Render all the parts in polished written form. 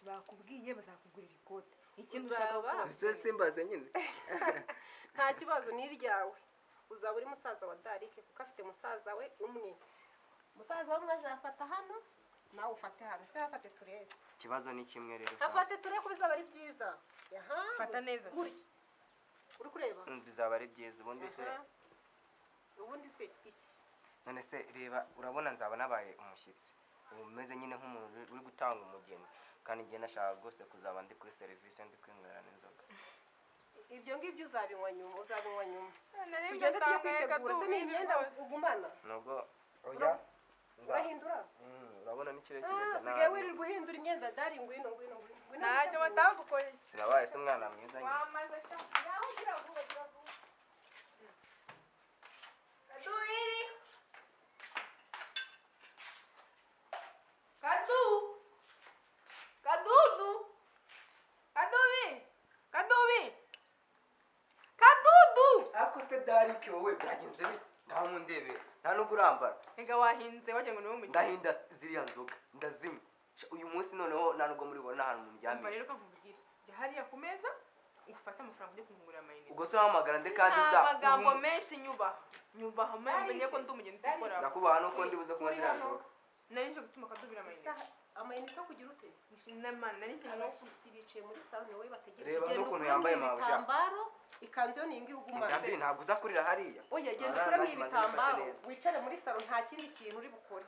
bakubwiye bazakugurira ikote ikintu ushaka ko ese simbaze nyine nta kibazo ni iryawe uzaba uri musaza wa Darike kuko afite musaza we umwe musaza we azafata hano nawe ufate hano se afate turebe kibazo ni kimwe rero afate turebe ko bizaba ari byiza fata neza uri kureba bizaba ari byiza ubundi se iki none se reba urabona nzaba nabaye umushyitsi umeze nyine nk'umuntu uri gutanga umugeni kandi ngiye nashaka rwose kuzaba ndi kuri serivisi ndi kwinywera n'inzoga ibyo ngibyo uzabinywa nyuma tugende tujye kwitegura se ni imyenda ugumana nubwo oya urahindura urabona n'ikirere kimeze nabi sigaye wirirwa uhindura imyenda Dari ngwino ntacyo batagukoreye sinabaye se umwana mwiza nyine wamaze shamsi yaho ugira vuba Kaduiri Kadudu ako se Darike wowe byagenze bite nta mundebe nta no kurambara ega wahinze waje ngo niwe mu ndahinda ziriya nzoga ndazimwe uyu munsi noneho nta nubwo muri bona ahantu muryamye mba rero kavugira jya hariya ku meza ufata amafaranga yo kungurira amayinite ubwo se wahamagara nde kandi za amagambo menshi nyuba hamwe menye ko ndi umugeni dukora nakubaha no ko ndi buze kunywa ziriya nzoga nari nje gutuma kadubira amayinite yo kugira ute n'amana nari nje abashyitsi bicaye muri salon wowe bategereje reba n'ukuntu yambaye mabuja ibitambaro ikanzu yo ningi ugumana ndabi ntabwo uza kurira hariya oya genda ukuramo ibitambaro wicare muri salon nta kindi kintu uri bukore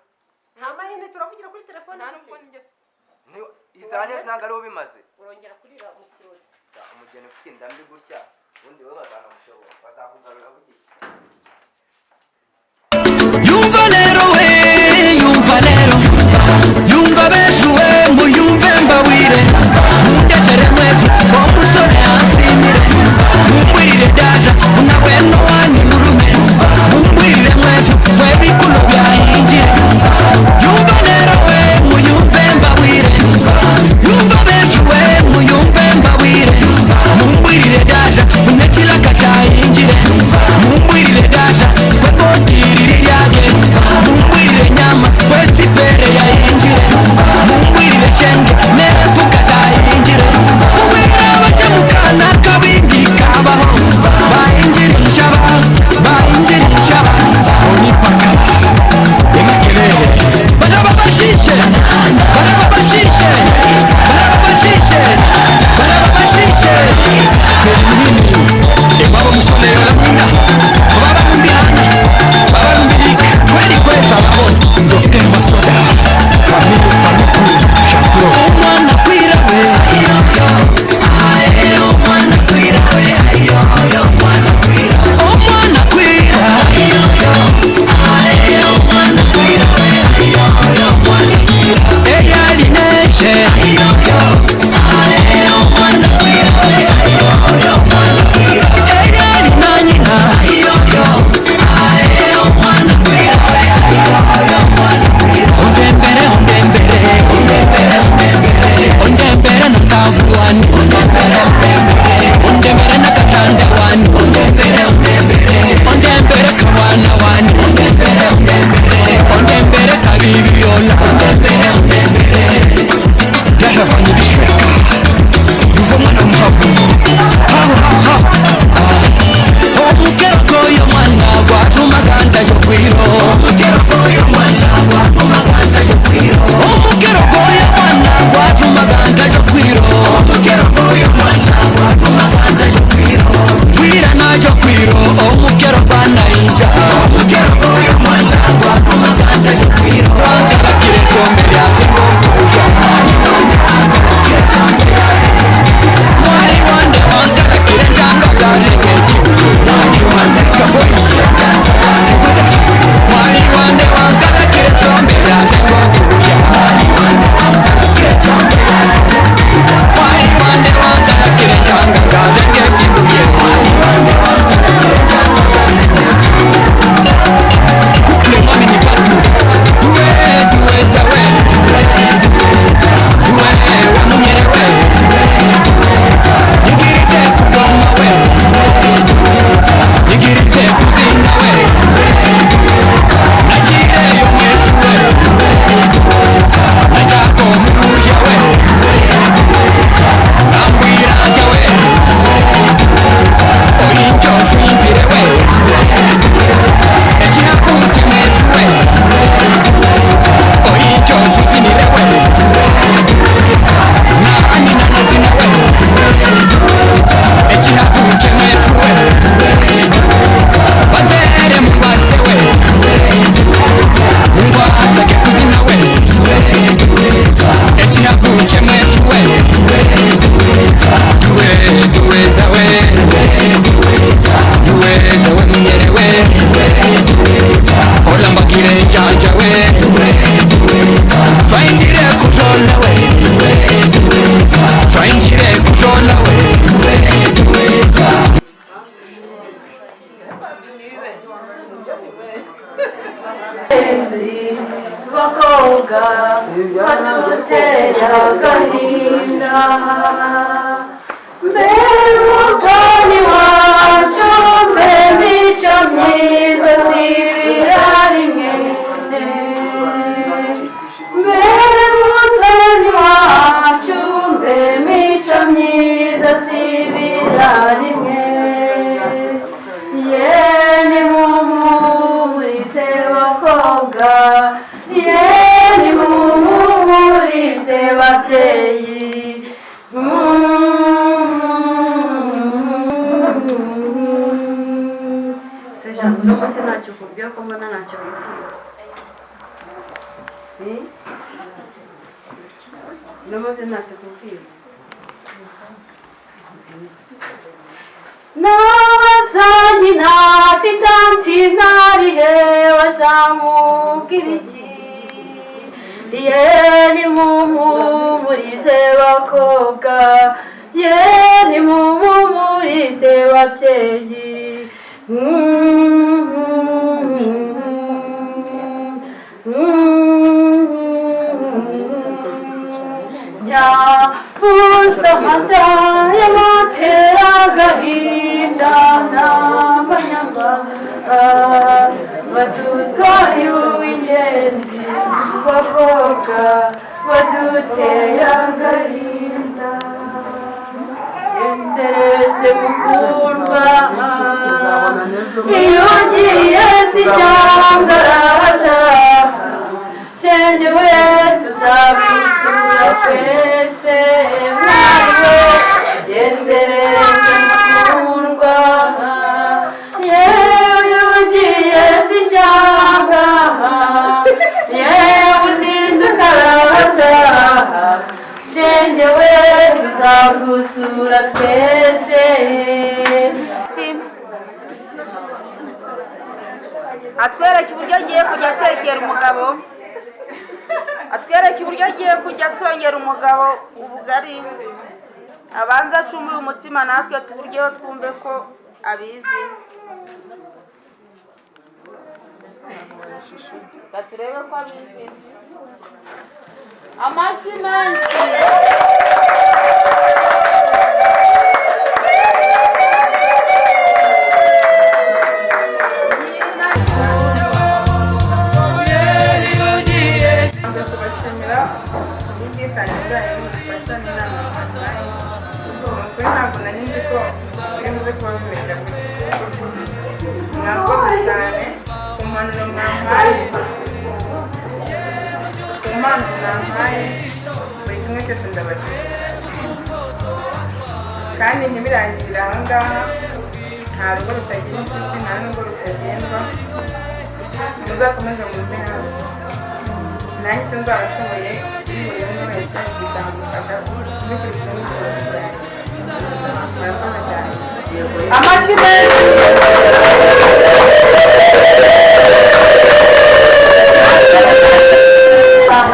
nta mayinite turavugira kuri telefone nta nubwo ngeze izanye ntabwo ari bimaze urongera kurira mu kirori umugeni ufite indambi gutya ubundi wowe bazanamushobora bazakugarura bugiki yumva rero we yumva rero yumva bejuwe muyumve mbawire mundekere mwezi wo musore ansimire mumwirire daja unawe no wanyu nurume mumwirire mwezi webikulo byahingire yumva rero we muyumve mbawire yumva bejuwe muyumve mbawire mumwirire daja unekila kachahingire mumwirire daja abakobwa baduteye agahinda mbe mugani wacu mbe mico myiza sibira rimwe mbe mugani wacu mbe mico myiza sibira rimwe yeni mumurise bakobwa yeni mumurise babyeyi se jambo no se ntacyo kubwira ko mbona ntacyo bibwira no se ntacyo kubwira Nawazanyi nati tanti narihe wazamubwiriki yeni mumumurize bakobwa yeni mumumurize babyeyi nyabuza amata y'amatera agahinda n'amanyamahanga badutwaye uw'ingenzi bakobwa baduteye agahinda genderese mukundwa iyo ugiye si cyangwa arataha Chenjewe tuzabisura twese mwariwe gendereze mukundwa yewe ugiye si cyanga yewe uzinduka arataha Chenjewe tuzagusura twese atwereke uburyo agiye kujya atekera umugabo atwereke uburyo agiye kujya asongera umugabo ubugari abanza acumuye umutsima natwe tuburyeho twumve ko abizi turebe ko abizi amashyi menshi kandi ntibirangirira aha ngaha nta rugo rutagira inshuti nta n'urugo rutagendwa muzakomeze muze hano nanjye icyo nzaba nshoboye kuri buri umwe wese bizamufasha bikurikije n'ubushobozi bwanjye murakoze cyane amashyi menshi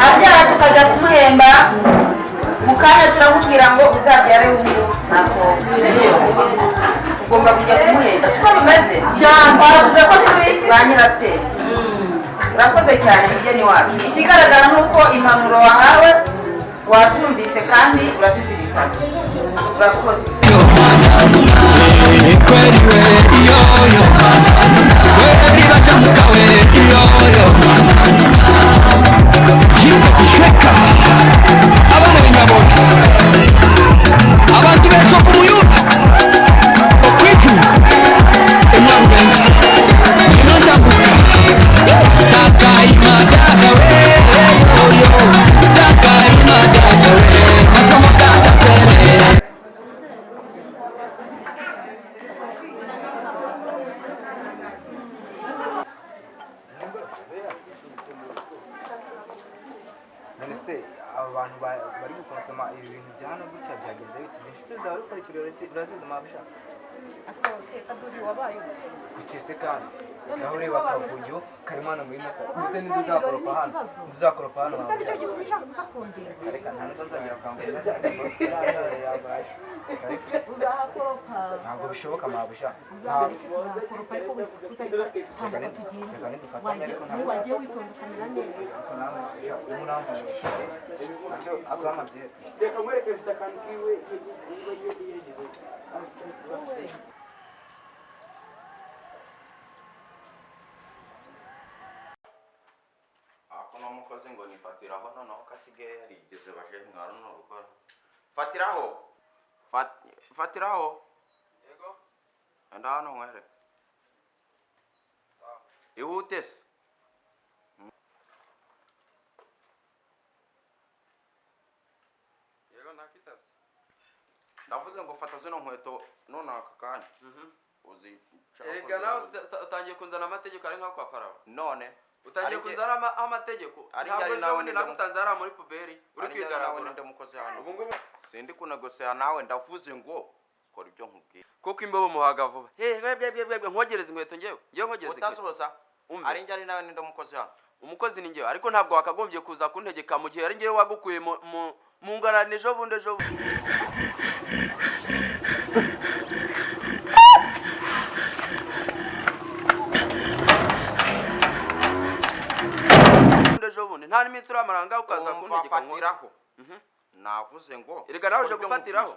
abyara tukajya kumuhemba mu kanya turamubwira ngo uzabyare ugomba kujya kumuhemba siko bimeze twaravuze ko turi ba nyirasenge urakoze cyane mugeni wacu ikigaragara ni uko impanuro wahawe wabyumvise kandi urazizirikana urakoze abantu benshi ku muyuda okwitu emwange inondabuka takaimadagawe oyo takaimadagawe masomo tataperera none se aba bantu bari gukonsoma ibi bintu bya hano gutya byagenze bite izi nshuti zawe ukurikira urazizi mabusha akose kaduri wabaye Kutese kandi naho ureba akavuyo karimo hano muri masa mbese ninde uzakoropa hano gusa nicyo gihe ushaka gusa kongera reka nta nubwo nzongera kwambara uzahakoropa ntabwo bishoboka mabusha uzakoropa ariko uzahita tugenda nidufatanya ariko ntabwo wagiye witondekanira neza umuramfasha icyo agama bye reka mwereke mfite akantu kiwe ako n'umukozi ngo nifatiraho noneho kasigaye yarigeze baje mwaro n'urugora fatiraho yego enda hano mwere ihute se yego nakitabye ndavuze ngo fata zino nkweto none aka kanya uzi erega nawe utangiye kunzana amategeko ari nka kwa Farawo none utangiye kunzana amategeko ntabwo nawe nagusanze ari muri puberi uri kwigaragura ndi mukozi hano ubu ngubu sindi kunegosera nawe ndavuze ngo kora ibyo nkubwira kuko imbobo muhaga vuba nkogereza inkweto ngewe nkogereza utasoza ari njye ari nawe ndi mukozi hano umukozi ni ngewe ariko ntabwo wakagombye kuza kuntegeka mu gihe ari ngewe wagukuye mu ngarani ejo bundi nta n'iminsi uramaranga ukaza kuntegeka fatiraho navuze ngo erega nawe uje gufatiraho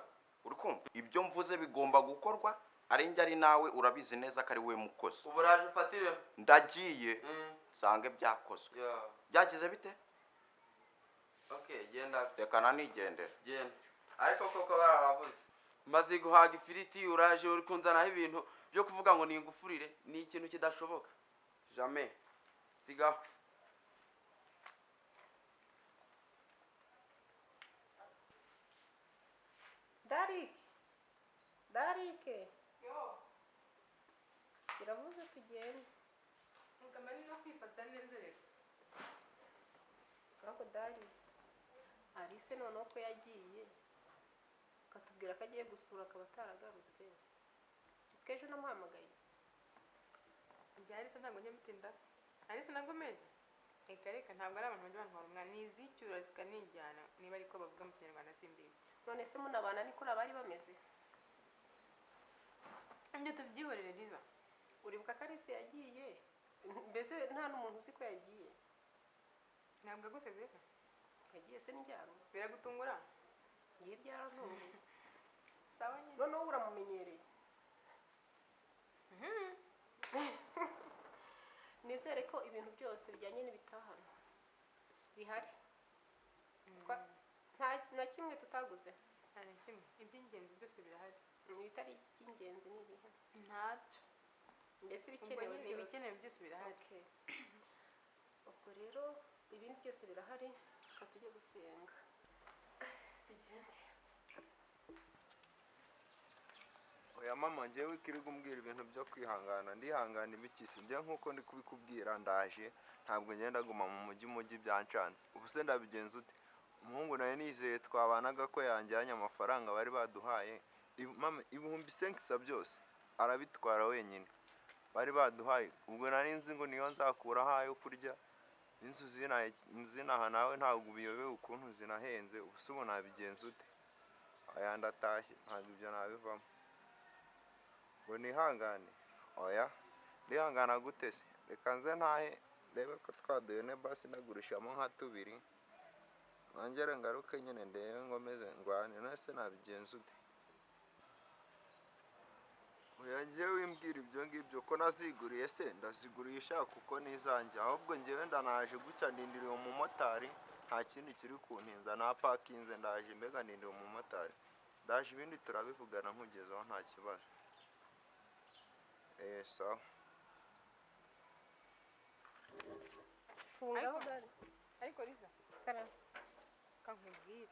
uri kumva ibyo mvuze bigomba gukorwa ari njye ari nawe urabizi neza ko ari we mukozi ubu uraje ufatire ndagiye sange byakozwe byagize bite okay genda rekana nigendera genda ariko koko barabavuze maze guhaga ifiriti uraje uri kunzanaho ibintu byo kuvuga ngo ni ingufurire ni ikintu kidashoboka jamais sigaho Darike yo iravuze tugende mukamani no kwifata neza reka kako Dari Arise noneho ko yagiye katubwira ko agiye gusura akaba ataragarutse isikeje namuhamagaye Arise ntabwo njye mutinda Arise nagomeze reka ntabwo ari abantu bajya bantwara umwana nizicyura zikanijyana niba ariko bavuga mu Kinyarwanda simbizi none se munabana niko bari bameze njye tubyihorere Liza uribuka ko Arise yagiye mbese nta n'umuntu uzi ko yagiye ntabwo aguseze se yagiye se njyana biragutungura ngiye byarantunguye sawa nyine noneho uramumenyereye nizere ko ibintu byose bijyanye n'ibitahano bihari nta kimwe tutaguze nta na kimwe iby'ingenzi byose birahari ibitari iby'ingenzi ni ibihe ntacyo mbese ibikenewe byose ibikenewe byose birahari ubwo rero ibindi byose birahari reka tujye gusenga tugende oya mama njyewe ikiri kumbwira ibintu byo kwihangana ndihangana ibikisi njye nkuko ndi kubikubwira ndaje ntabwo ngenda guma mu mujyi byancanze ubu se ndabigenza ute umuhungu nawe nizeye twabanaga ko yanjyanye amafaranga bari baduhaye mama ibihumbi 500 byose arabitwara wenyine bari baduhaye ubwo nari nzi ngo niyo nzakura hayo kurya inzu zinaha nawe ntabwo ubiyobewe ukuntu zinahenze ubu se ubu nabigenza ute aya ndatashye ntabwo ibyo nabivamo ngo nihangane oya ndihangana gute se reka nze ntahe rebe ko twaduye basi nagurishamo nka 2 nongere ngaruke nyine ndebe ngomeze ngwane nase nabigenza ute oya njyewe wimbwira ibyo ngibyo ko naziguriye se ndazigurisha kuko nizanjye ahubwo njyewe ndanaje gucya ndindiriye umumotari nta kindi kiri kuntinza na pakinze ndaje mbega ndindiriye umumotari ndaje ibindi turabivugana nkugezeho nta kibazo sawa ariko Liza kankubwira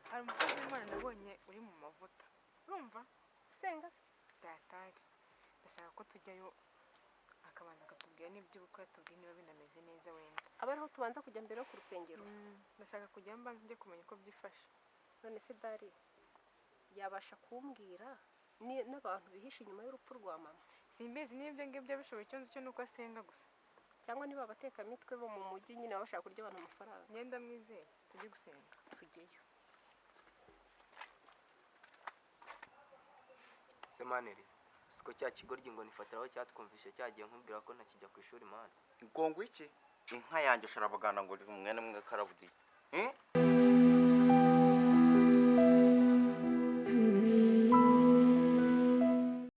hari umukozi w'Imana nabonye uri mu mavuta urumva usenga se datari ndashaka ko tujyayo akabanza akatubwira n'iby'ubukwe atubwira niba binameze neza wenda aba ariho tubanza kujya mbere yo ku rusengero ndashaka kujya mbanza njye kumenya uko byifashe none se Dari yabasha kumbwira n'abantu bihishe inyuma y'urupfu rwa mama. Simbizi n'ibyo ngibyo bishoboye icyo nzi cyo nuko asenga gusa. Cyangwa niba abatekamitwe bo mu mujyi nyine bashaka kurya abantu amafaranga. Ngenda mwizeye tujye gusenga. Tujyeyo. Semaneri siko cya kigoryi ngo nifatiraho cyatwumvishe cyagiye nkubwira ko ntakijya ku ishuri mana. Ngo iki inka yanjye sharabagana ngo uri mwene mwe karabudiye